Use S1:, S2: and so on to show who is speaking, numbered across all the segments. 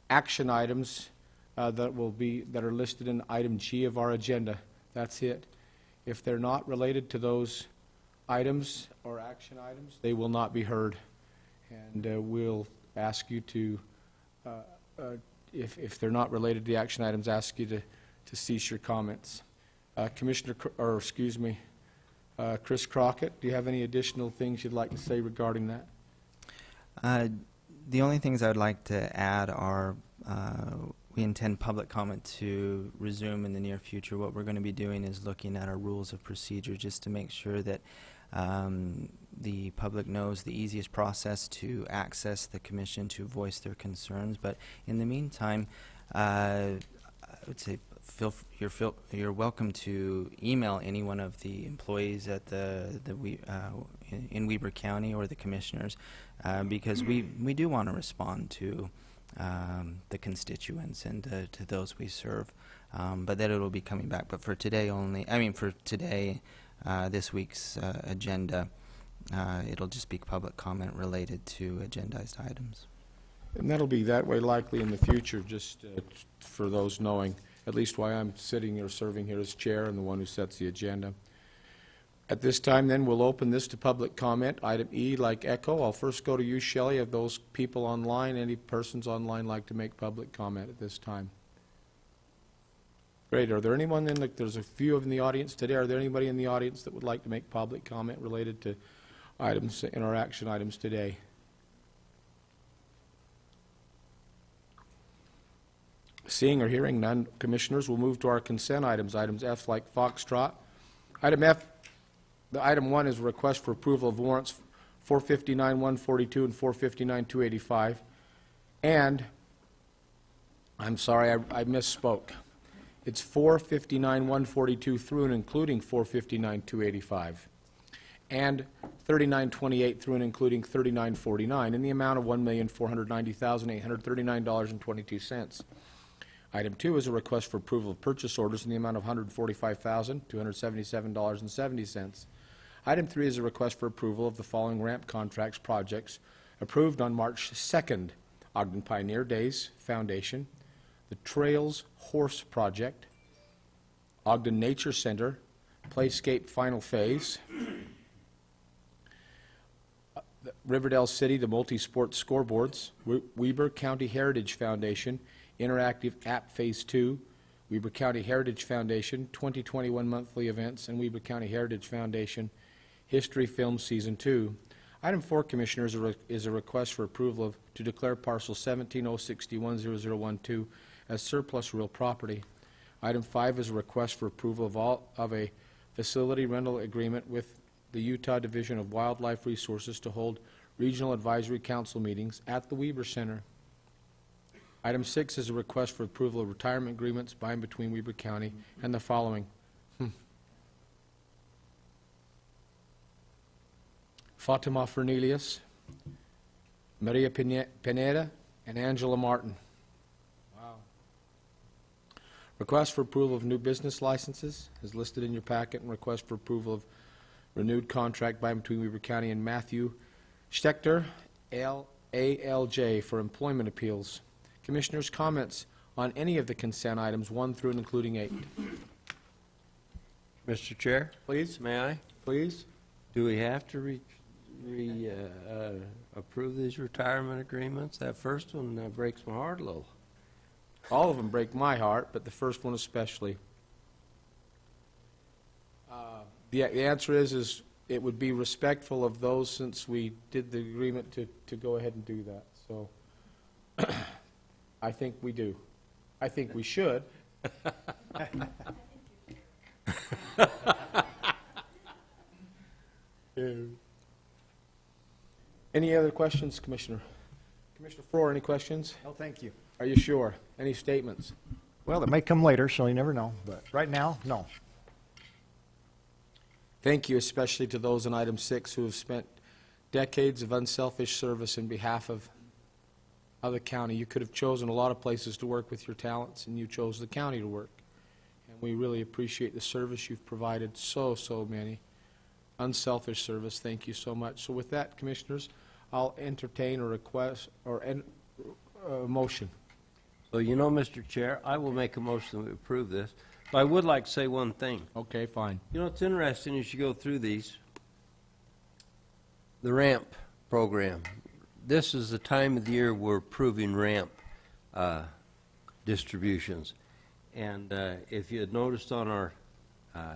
S1: action items that are listed in item G of our agenda. That's it. If they're not related to those items or action items, they will not be heard. And we'll ask you to, if they're not related to the action items, ask you to cease your comments. Chris Crockett, do you have any additional things you'd like to say regarding that?
S2: The only things I would like to add are we intend public comment to resume in the near future. What we're going to be doing is looking at our rules of procedure just to make sure that the public knows the easiest process to access the commission to voice their concerns. But in the meantime, I would say you're welcome to email any one of the employees at in Weber County or the commissioners, because we do want to respond to the constituents and to those we serve, but that it'll be coming back. But for today only, this week's agenda, it'll just be public comment related to agendized items.
S1: And that'll be that way likely in the future, just for those knowing at least why I'm sitting or serving here as chair and the one who sets the agenda. At this time, then, we'll open this to public comment. Item E, like echo. I'll first go to you, Shelley. Of those people online, any persons online like to make public comment at this time? Great. Are there anyone there's a few in the audience today. Are there anybody in the audience that would like to make public comment related to items in our action items today? Seeing or hearing none, commissioners, we'll move to our consent items. Items F like Foxtrot. Item F, the item 1 is a request for approval of warrants 459-142 and 459-285. And, I'm sorry, I misspoke. It's 459-142 through and including 459-285. And 3928 through and including 3949 in the amount of $1,490,839.22. Item 2 is a request for approval of purchase orders in the amount of $145,277.70. Item 3 is a request for approval of the following ramp contracts projects approved on March 2nd. Ogden Pioneer Days Foundation, the Trails Horse Project, Ogden Nature Center, Playscape Final Phase, Riverdale City, the Multi-Sport Scoreboards, Weber County Heritage Foundation, Interactive App Phase 2, Weber County Heritage Foundation, 2021 monthly events, and Weber County Heritage Foundation, History Film Season 2. Item 4, Commissioners, is a request for approval to declare parcel 1706100012 as surplus real property. Item 5 is a request for approval of a facility rental agreement with the Utah Division of Wildlife Resources to hold Regional Advisory Council meetings at the Weber Center. Item 6 is a request for approval of retirement agreements by and between Weber County and the following. Fatima Fernelius, Maria Pineda, and Angela Martin. Wow. Request for approval of new business licenses is listed in your packet, and request for approval of renewed contract by and between Weber County and Matthew Stechter, ALJ, for employment appeals. Commissioners, comments on any of the consent items 1 through and including 8.
S3: Mr. Chair?
S1: Please.
S3: May I?
S1: Please.
S3: Do we have to approve these retirement agreements? That first one breaks my heart a little.
S1: All of them break my heart, but the first one especially. The answer is it would be respectful of those, since we did the agreement to go ahead and do that. So I think we do. I think we should. Any other questions, Commissioner? Commissioner Frohr, any questions?
S4: No, thank you.
S1: Are you sure? Any statements?
S4: Well, it may come later, so you never know. But right now, no.
S1: Thank you, especially to those in item 6 who have spent decades of unselfish service in behalf of the county. You could have chosen a lot of places to work with your talents, and you chose the county to work. And we really appreciate the service you've provided, so many. Unselfish service. Thank you so much. So with that, Commissioners, I'll entertain a request or a motion.
S3: So, you know, Mr. Chair, I will make a motion that we approve this. But I would like to say one thing.
S1: Okay, fine.
S3: You know, it's interesting as you go through these, the ramp program. This is the time of the year we're approving ramp distributions. And if you had noticed on our, what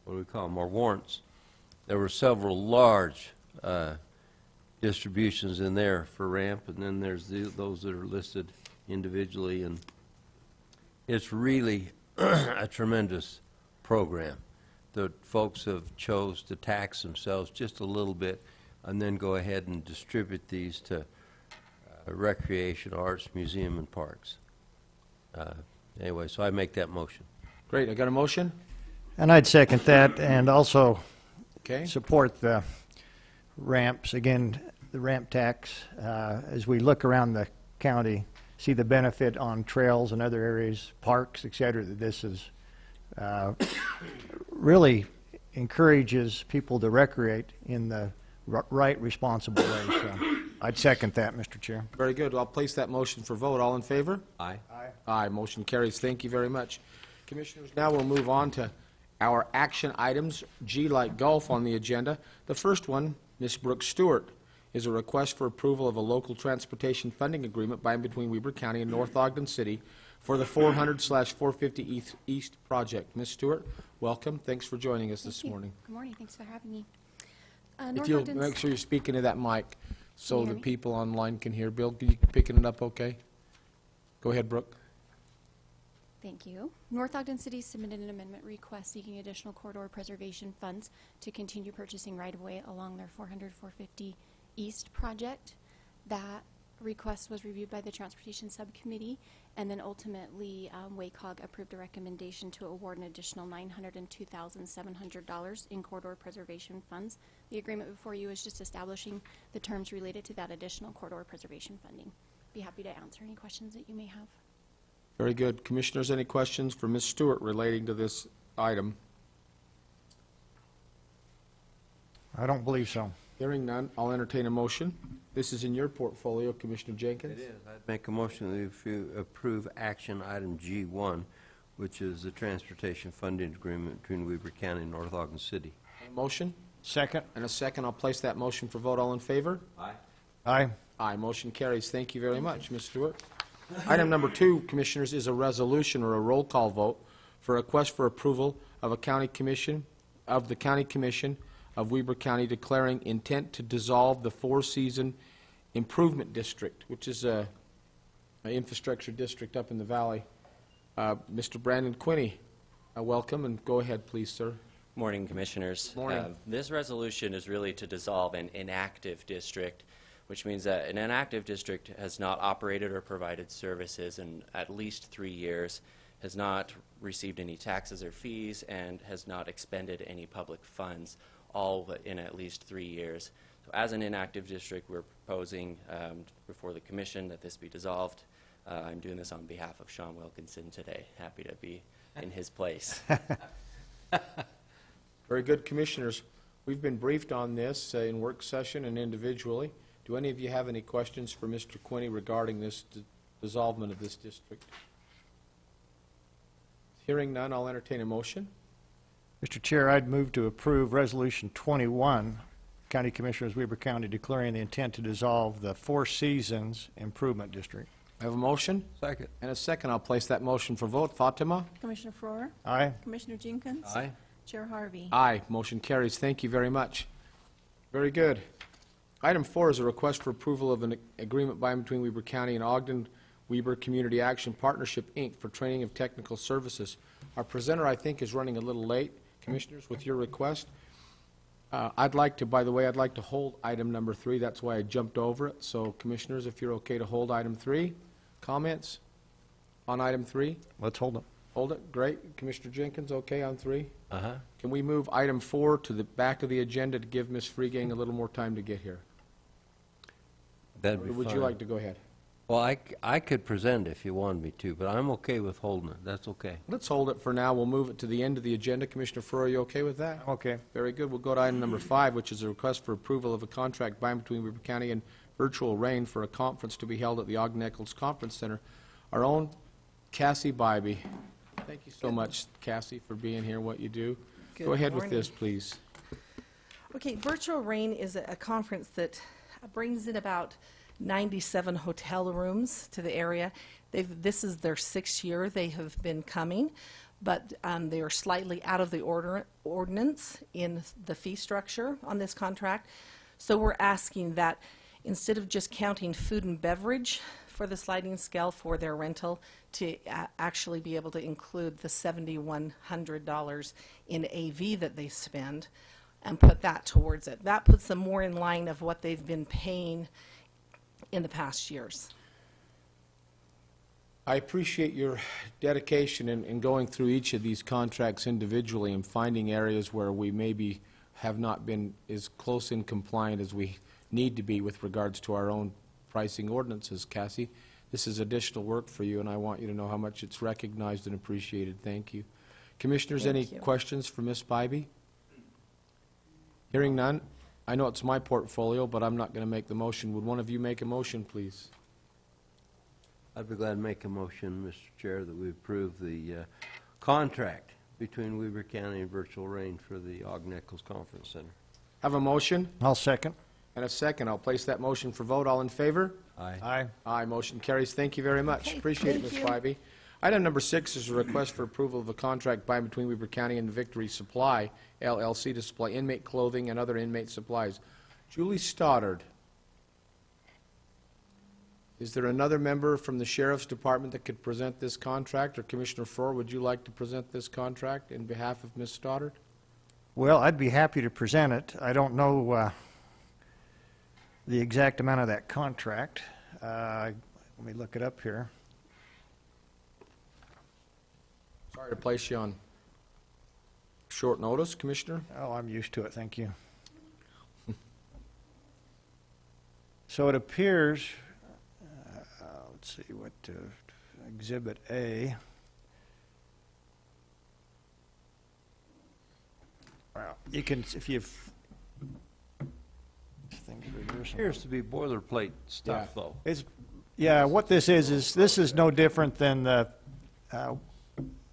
S3: do we call them, our warrants, there were several large distributions in there for ramp, and then there's those that are listed individually, and it's really a tremendous program. The folks have chose to tax themselves just a little bit and then go ahead and distribute these to recreation, arts, museum, and parks. Anyway, so I make that motion.
S1: Great, I got a motion?
S4: And I'd second that and also
S1: Okay.
S4: support the ramps. Again, the ramp tax, as we look around the county, see the benefit on trails and other areas, parks, et cetera, that this is really encourages people to recreate in the right, responsible way. So I'd second that, Mr. Chair.
S1: Very good. I'll place that motion for vote. All in favor?
S3: Aye.
S1: Aye. Motion carries. Thank you very much. Commissioners, now we'll move on to our action items, G like golf on the agenda. The first one, Ms. Brooke Stewart, is a request for approval of a local transportation funding agreement by and between Weber County and North Ogden City for the 400/450 East project. Ms. Stewart, welcome. Thanks for joining us this morning.
S5: Good morning. Thanks for having me.
S1: If
S5: North
S1: you'll
S5: Ogden's-
S1: make sure you're speaking to that mic so
S5: you
S1: the
S5: hear me?
S1: people online can hear. Bill, you picking it up okay? Go ahead, Brooke.
S5: Thank you. North Ogden City submitted an amendment request seeking additional corridor preservation funds to continue purchasing right-of-way along their 400/450 East project. That request was reviewed by the Transportation Subcommittee, and then ultimately WACOG approved a recommendation to award an additional $902,700 in corridor preservation funds. The agreement before you is just establishing the terms related to that additional corridor preservation funding. Be happy to answer any questions that you may have.
S1: Very good. Commissioners, any questions for Ms. Stewart relating to this item?
S4: I don't believe so.
S1: Hearing none, I'll entertain a motion. This is in your portfolio, Commissioner Jenkins.
S3: It is. I'd make a motion that we approve action item G1, which is the transportation funding agreement between Weber County and North Ogden City.
S1: A motion
S4: Second?
S1: and a second. I'll place that motion for vote. All in favor?
S3: Aye.
S4: Aye.
S1: Aye. Motion carries. Thank you very much, Ms. Stewart. Item number 2, Commissioners, is a resolution or a roll call vote for a request for approval of the County Commission of Weber County declaring intent to dissolve the four-season improvement district, which is an infrastructure district up in the valley. Mr. Brandon Quinney, welcome, and go ahead, please, sir.
S6: Morning, Commissioners.
S1: Morning.
S6: This resolution is really to dissolve an inactive district, which means that an inactive district has not operated or provided services in at least 3 years, has not received any taxes or fees, and has not expended any public funds, all in at least 3 years. So as an inactive district, we're proposing before the Commission that this be dissolved. I'm doing this on behalf of Sean Wilkinson today. Happy to be in his place.
S1: Very good, Commissioners. We've been briefed on this in work session and individually. Do any of you have any questions for Mr. Quinney regarding this dissolvement of this district? Hearing none, I'll entertain a motion.
S4: Mr. Chair, I'd move to approve Resolution 21, County Commissioners, Weber County, declaring the intent to dissolve the Four Seasons Improvement District.
S1: I have a motion
S3: Second.
S1: and a second. I'll place that motion for vote. Fatima?
S7: Commissioner Farrar?
S4: Aye.
S7: Commissioner Jenkins?
S3: Aye.
S7: Chair Harvey?
S1: Aye. Motion carries. Thank you very much. Very good. Item 4 is a request for approval of an agreement by and between Weber County and Ogden Weber Community Action Partnership, Inc. for training of technical services. Our presenter, I think, is running a little late. Commissioners, with your request, I'd like to hold item number 3. That's why I jumped over it. So, Commissioners, if you're okay to hold item 3. Comments on item 3?
S4: Let's hold it.
S1: Hold it. Great. Commissioner Jenkins, okay on 3?
S3: Uh-huh.
S1: Can we move item 4 to the back of the agenda to give Ms. Freegang a little more time to get here?
S3: That'd be
S1: Or would
S3: fine.
S1: you like to go ahead?
S3: Well, I could present if you wanted me to, but I'm okay with holding it. That's okay.
S1: Let's hold it for now. We'll move it to the end of the agenda. Commissioner Furrow, are you okay with that?
S4: Okay.
S1: Very good. We'll go to item number 5, which is a request for approval of a contract by and between Weber County and virtual rain for a conference to be held at the Ogden Eccles Conference Center. Our own Cassie Bybee. Thank you so much, Cassie, for being here, what you do. Go
S8: Good
S1: ahead with
S8: morning.
S1: this, please.
S8: Okay, Virtual Rain is a conference that brings in about 97 hotel rooms to the area. This is their 6th year they have been coming, but they are slightly out of the ordinance in the fee structure on this contract. So we're asking that instead of just counting food and beverage for the sliding scale for their rental, to actually be able to include the $7,100 in AV that they spend and put that towards it. That puts them more in line of what they've been paying in the past years.
S1: I appreciate your dedication in going through each of these contracts individually and finding areas where we maybe have not been as close and compliant as we need to be with regards to our own pricing ordinances, Cassie. This is additional work for you, and I want you to know how much it's recognized and appreciated. Thank you. Commissioners, any
S8: Thank you.
S1: questions for Ms. Bybee? Hearing none, I know it's my portfolio, but I'm not going to make the motion. Would one of you make a motion, please?
S3: I'd be glad to make a motion, Mr. Chair, that we approve the contract between Weber County and Virtual Rain for the Ogden Eccles Conference Center.
S1: Have a motion
S4: I'll second.
S1: and a second. I'll place that motion for vote. All in favor?
S3: Aye.
S4: Aye.
S1: Aye, motion carries. Thank you very much.
S8: Okay,
S1: Appreciate it,
S8: thank
S1: Ms.
S8: you.
S1: Bybee. Item number 6 is a request for approval of a contract by and between Weber County and Victory Supply, LLC, to supply inmate clothing and other inmate supplies. Julie Stoddard. Is there another member from the Sheriff's Department that could present this contract? Or Commissioner Frohr, would you like to present this contract in behalf of Ms. Stoddard?
S4: Well, I'd be happy to present it. I don't know the exact amount of that contract. Let me look it up here.
S1: Sorry to place you on short notice, Commissioner.
S4: Oh, I'm used to it, thank you. So it appears, let's see, what, Exhibit A. Well, you can, if you've, things reversed.
S3: Appears to be boilerplate stuff,
S1: Yeah.
S3: though.
S4: It's, yeah, what this is this is no different than the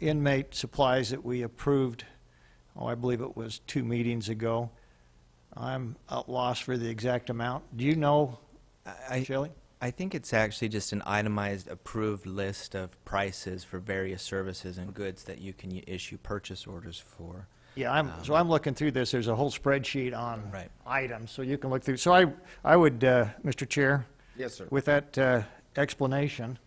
S4: inmate supplies that we approved, I believe it was 2 meetings ago. I'm at loss for the exact amount. Do you know, Shelley?
S2: I think it's actually just an itemized approved list of prices for various services and goods that you can issue purchase orders for.
S4: Yeah, so I'm looking through this. There's a whole spreadsheet on
S2: Right.
S4: items, so you can look through. So I would, Mr. Chair,
S1: Yes, sir.
S4: with that explanation,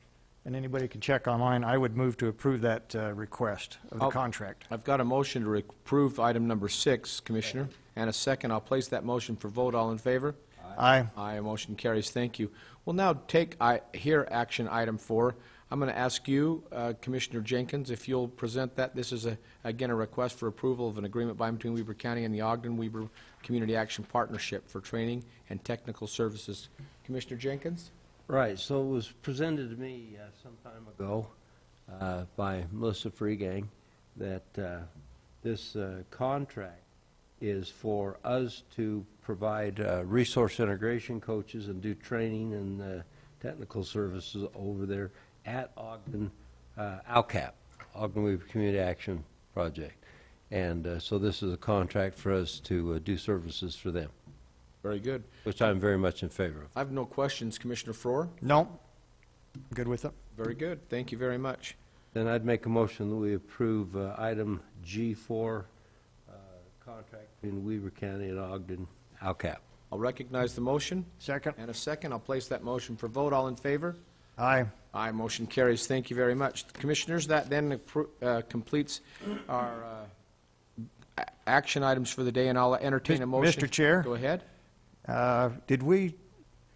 S4: and anybody can check online, I would move to approve that request of the
S1: I'll-
S4: contract.
S1: I've got a motion to approve item number 6, Commissioner, and a second. I'll place that motion for vote. All in favor?
S4: Aye.
S1: Aye, motion carries. Thank you. We'll now take here action item 4. I'm going to ask you, Commissioner Jenkins, if you'll present that. This is, again, a request for approval of an agreement by and between Weber County and the Ogden-Weber Community Action Partnership for training and technical services. Commissioner Jenkins?
S3: Right, so it was presented to me some time ago by Melissa Freegang that this contract is for us to provide resource integration coaches and do training and technical services over there at Ogden, ALCAP, Ogden Weaver Community Action Project. And so this is a contract for us to do services for them,
S1: Very good.
S3: which I'm very much in favor of.
S1: I have no questions. Commissioner Frohr?
S4: No? Good with it?
S1: Very good. Thank you very much.
S3: Then I'd make a motion that we approve item G4, contract between Weaver County and Ogden, ALCAP.
S1: I'll recognize the motion
S4: Second?
S1: and a second. I'll place that motion for vote. All in favor?
S4: Aye.
S1: Aye, motion carries. Thank you very much. Commissioners, that then completes our action items for the day, and I'll entertain a motion.
S4: Mr. Chair?
S1: Go ahead.
S4: Did we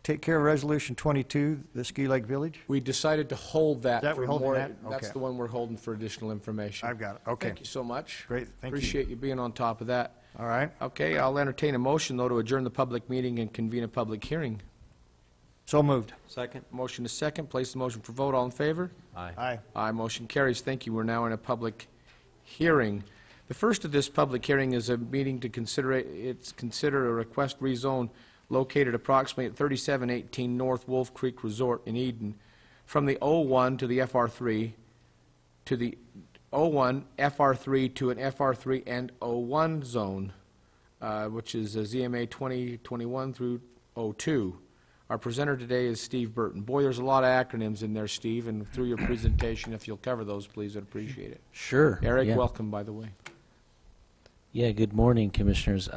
S4: take care of Resolution 22, the Ski Lake Village?
S1: We decided to hold that
S4: Is that
S1: for
S4: we're holding
S1: more.
S4: that?
S1: That's
S4: Okay.
S1: the one we're holding for additional information.
S4: I've got it, okay.
S1: Thank you so much.
S4: Great, thank you.
S1: Appreciate you being on top of that.
S4: All right,
S1: Okay, I'll entertain a motion, though, to adjourn the public meeting and convene a public hearing.
S4: so moved.
S3: Second?
S1: Motion is second. Place the motion for vote. All in favor?
S3: Aye.
S4: Aye.
S1: Aye, motion carries. Thank you. We're now in a public hearing. The first of this public hearing is a meeting to consider a request rezone located approximately at 3718 North Wolf Creek Resort in Eden, from the O1 to the FR3, to the O1, FR3 to an FR3 and O1 zone, which is a ZMA 2021 through 02. Our presenter today is Steve Burton. Boy, there's a lot of acronyms in there, Steve, and through your presentation, if you'll cover those, please, I'd appreciate it.
S9: Sure.
S1: Eric,
S9: yeah.
S1: welcome, by the way.
S9: Yeah, good morning, Commissioners.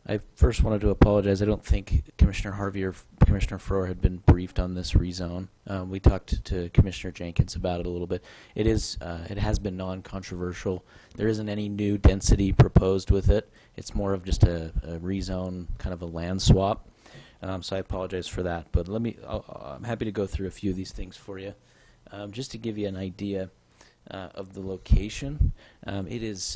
S9: I first wanted to apologize. I don't think Commissioner Harvey or Commissioner Froer had been briefed on this rezone. We talked to Commissioner Jenkins about it a little bit. It has been non-controversial. There isn't any new density proposed with it. It's more of just a rezone, kind of a land swap. So I apologize for that. But I'm happy to go through a few of these things for you. Just to give you an idea of the location, it's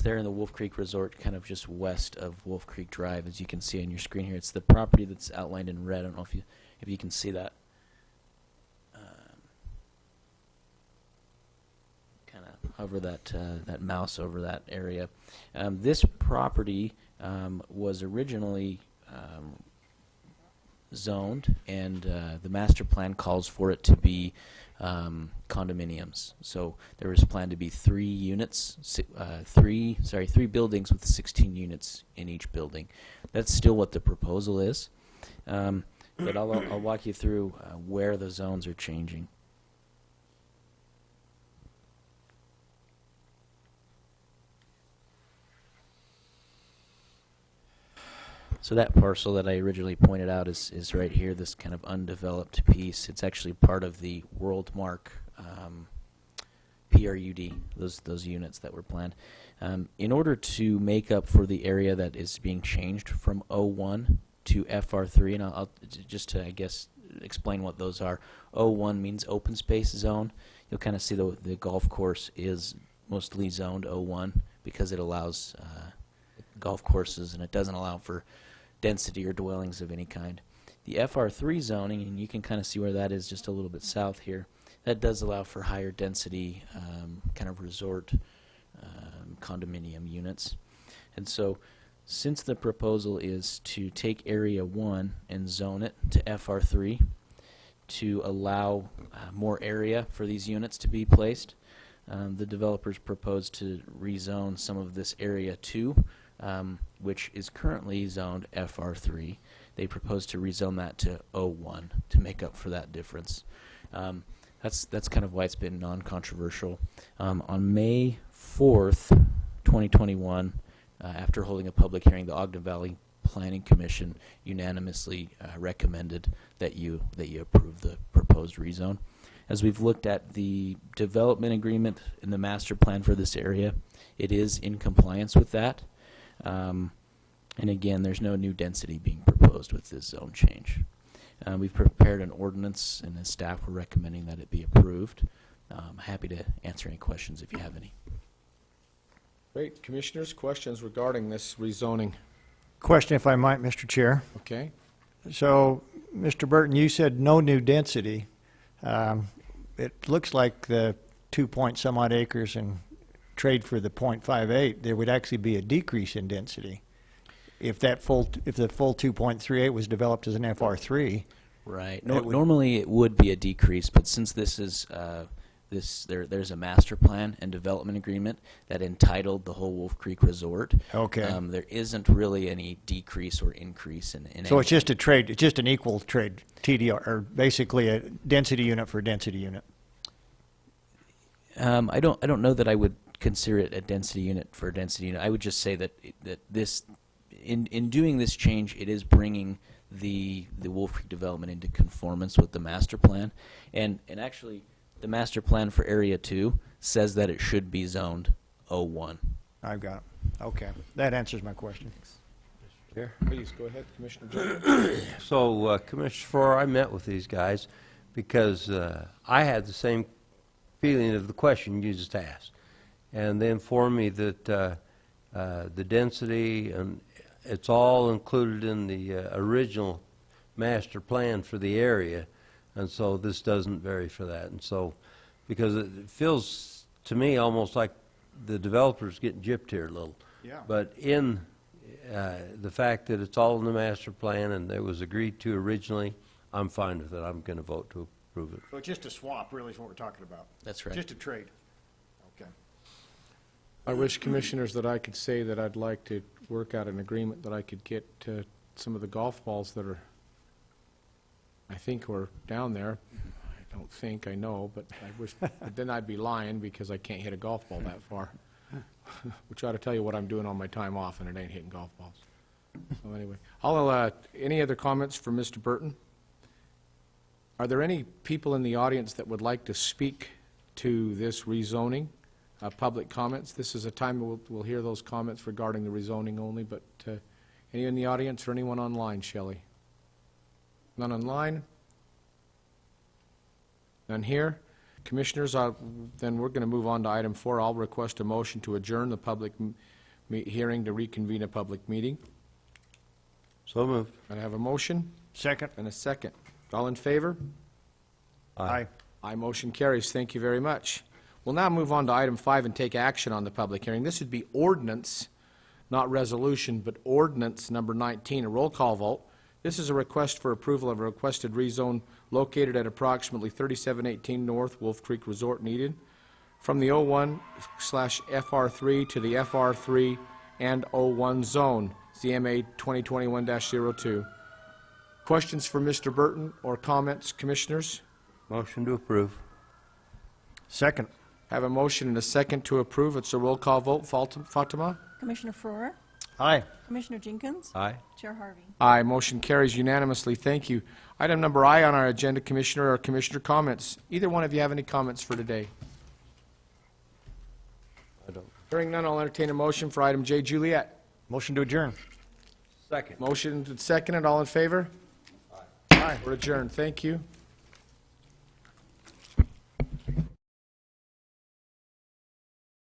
S9: there in the Wolf Creek Resort, kind of just west of Wolf Creek Drive, as you can see on your screen here. It's the property that's outlined in red. I don't know if you can see that. Kind of hover that mouse over that area. This property was originally zoned, and the master plan calls for it to be condominiums. So there was planned to be three buildings with 16 units in each building. That's still what the proposal is, but I'll walk you through where the zones are changing. So that parcel that I originally pointed out is right here, this kind of undeveloped piece. It's actually part of the Worldmark PRUD, those units that were planned. In order to make up for the area that is being changed from O1 to FR3, and I'll just to, I guess, explain what those are. O1 means open space zone. You'll kind of see the golf course is mostly zoned O1 because it allows golf courses, and it doesn't allow for density or dwellings of any kind. The FR3 zoning, and you can kind of see where that is just a little bit south here, that does allow for higher density kind of resort condominium units. And so since the proposal is to take Area 1 and zone it to FR3 to allow more area for these units to be placed, the developers propose to rezone some of this Area 2, which is currently zoned FR3. They propose to rezone that to O1 to make up for that difference. That's kind of why it's been non-controversial. On May 4th, 2021, after holding a public hearing, the Ogden Valley Planning Commission unanimously recommended that you approve the proposed rezone. As we've looked at the development agreement and the master plan for this area, it is in compliance with that. And again, there's no new density being proposed with this zone change. We've prepared an ordinance, and as staff, we're recommending that it be approved. I'm happy to answer any questions if you have any.
S1: Great. Commissioners, questions regarding this rezoning?
S4: Question, if I might, Mr. Chair.
S1: Okay.
S4: So, Mr. Burton, you said no new density. It looks like the 2-point-some-odd acres and trade for the 0.58, there would actually be a decrease in density if the full 2.38 was developed as an FR3.
S9: Right. Normally it would be a decrease, but since this is there's a master plan and development agreement that entitled the whole Wolf Creek Resort.
S4: Okay.
S9: There isn't really any decrease or increase in
S4: So it's just a trade. It's just an equal trade TDR, or basically a density unit for density unit.
S9: I don't know that I would consider it a density unit for a density unit. I would just say that this, in doing this change, it is bringing the Wolf Creek development into conformance with the master plan, and actually the master plan for Area 2 says that it should be zoned O1.
S4: I've got it. Okay, that answers my question.
S1: Chair, please go ahead, Commissioner Jones.
S3: So, Commissioner Froer, I met with these guys because I had the same feeling of the question you just asked. And they informed me that the density, and it's all included in the original master plan for the area, and so this doesn't vary for that. And so, because it feels to me almost like the developer's getting gypped here a little.
S4: Yeah.
S3: But in the fact that it's all in the master plan and it was agreed to originally, I'm fine with it. I'm going to vote to approve it.
S4: So it's just a swap, really, is what we're talking about.
S9: That's right.
S4: Just a trade. Okay.
S1: I wish, Commissioners, that I could say that I'd like to work out an agreement that I could get some of the golf balls that are, I think, were down there. I don't think, I know, but I wish, but then I'd be lying because I can't hit a golf ball that far. Which ought to tell you what I'm doing on my time off, and it ain't hitting golf balls. So anyway, any other comments for Mr. Burton? Are there any people in the audience that would like to speak to this rezoning? Public comments. This is a time we'll hear those comments regarding the rezoning only, but any in the audience or anyone online, Shelley? None online? None here? Commissioners, then we're going to move on to item 4. I'll request a motion to adjourn the public hearing to reconvene a public meeting.
S3: So moved.
S1: I have a motion
S4: Second.
S1: and a second. All in favor?
S4: Aye.
S1: Aye, motion carries. Thank you very much. We'll now move on to item 5 and take action on the public hearing. This would be ordinance, not resolution, but ordinance number 19, a roll call vote. This is a request for approval of a requested rezone located at approximately 3718 North Wolf Creek Resort in Eden from the 01/FR3 to the FR3 and 01 zone, ZMA 2021-02. Questions for Mr. Burton or comments, Commissioners?
S3: Motion to approve.
S4: Second.
S1: Have a motion and a second to approve. It's a roll call vote. Fatima?
S7: Commissioner Faur,
S4: Aye.
S7: Commissioner Jenkins,
S3: Aye.
S7: Chair Harvey.
S1: Aye. Motion carries unanimously. Thank you. Item number I on our agenda, Commissioner, or Commissioner comments. Either one of you have any comments for today?
S3: I don't.
S1: Hearing none, I'll entertain a motion for item J. Juliet.
S4: Motion to adjourn.
S3: Second.
S1: Motion and seconded. All in favor?
S4: Aye.
S1: We're adjourned. Thank you.